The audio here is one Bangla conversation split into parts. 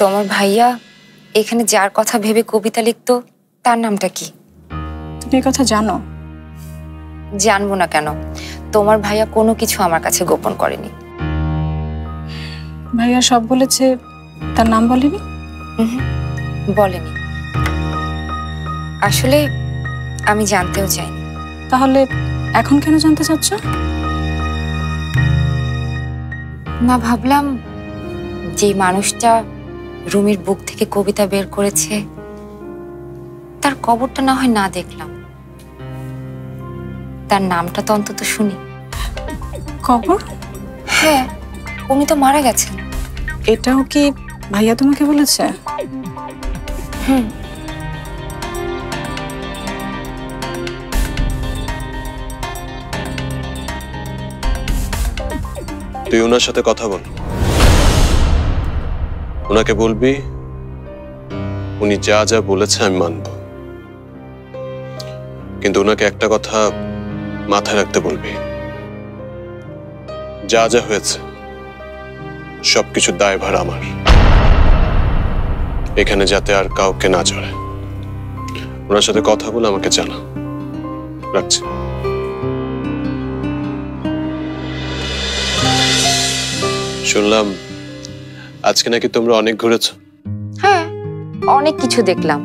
তোমার ভাইয়া এখানে যার কথা ভেবে কবিতা লিখতো তার নামটা কি? তুমি এই কথা জানো? জানবো না কেন? তোমার ভাইয়া কোনো কিছু আমার কাছে গোপন করেনি। ভাইয়া সব বলেছে, তার নাম বলেনি? বলেনি। আসলে আমি জানতেও চাইনি। তাহলে এখন কেন জানতে চাচ্ছ? না, ভাবলাম যে মানুষটা রুমির বুক থেকে কবিতা বের করেছে তার কবরটা না হয় না দেখলাম, তার নামটা তো অন্তত শুনি। কবর? হ্যাঁ, উনি তো মারা গেছেন। এটাও কি ভাইয়া তোমাকে বলেছে? তুই ওনার সাথে কথা বল, ওনাকে বলবি উনি যা যা বলেছে আমি মানব, কিন্তু ওনাকে একটা কথা মাথায় রাখতে বলবি, যা যা হয়েছে সবকিছু দায়ভার আমার। এখানে যাতে আর কাউকে না জড়ে। ওনার সাথে কথা বলে আমাকে জানা। রাখছি। শুনলাম আজকে নাকি তোমরা অনেক ঘুরেছ। হ্যাঁ, অনেক কিছু দেখলাম,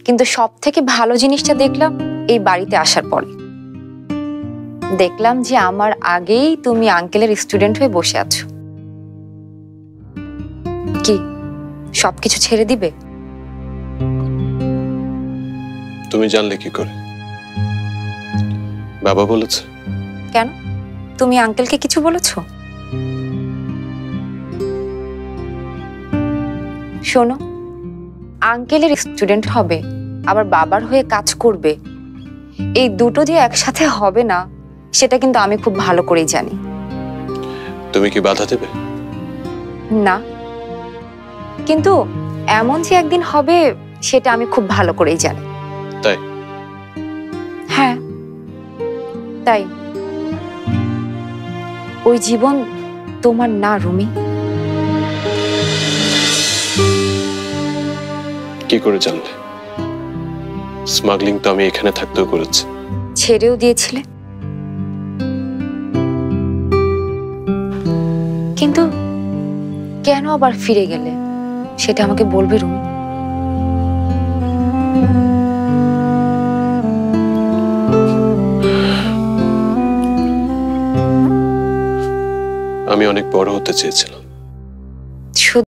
কিন্তু সব থেকে ভালো জিনিসটা দেখলাম এই বাড়িতে আসার পরে। দেখলাম যে আমার আগেই তুমি আঙ্কেলের স্টুডেন্ট হয়ে বসে আছো। কি সবকিছু ছেড়ে দিবে? তুমি জানলে কি করে? বাবা বলেছে? কেন, তুমি আঙ্কেলকে কিছু বলেছো? শোনো, আঙ্কেলের স্টুডেন্ট হবে আবার বাবার হয়ে কাজ করবে, এই দুটো যে একসাথে হবে না সেটা কিন্তু আমি খুব ভালো করেই জানি। তুমি কি বাধা দেবে? না, কিন্তু এমন যে একদিন হবে সেটা আমি খুব ভালো করেই জানি। তাই? হ্যাঁ, তাই। ওই জীবন তোমার না রুমি। কি করে জানলে? স্মাগলিং তো আমি এখানে থাকতেও করেছি। ছেড়েও দিয়েছিলে, কিন্তু কেন আবার ফিরে গেলে সেটা আমাকে বলবে রুমি। আমি অনেক বড় হতে চেয়েছিলাম,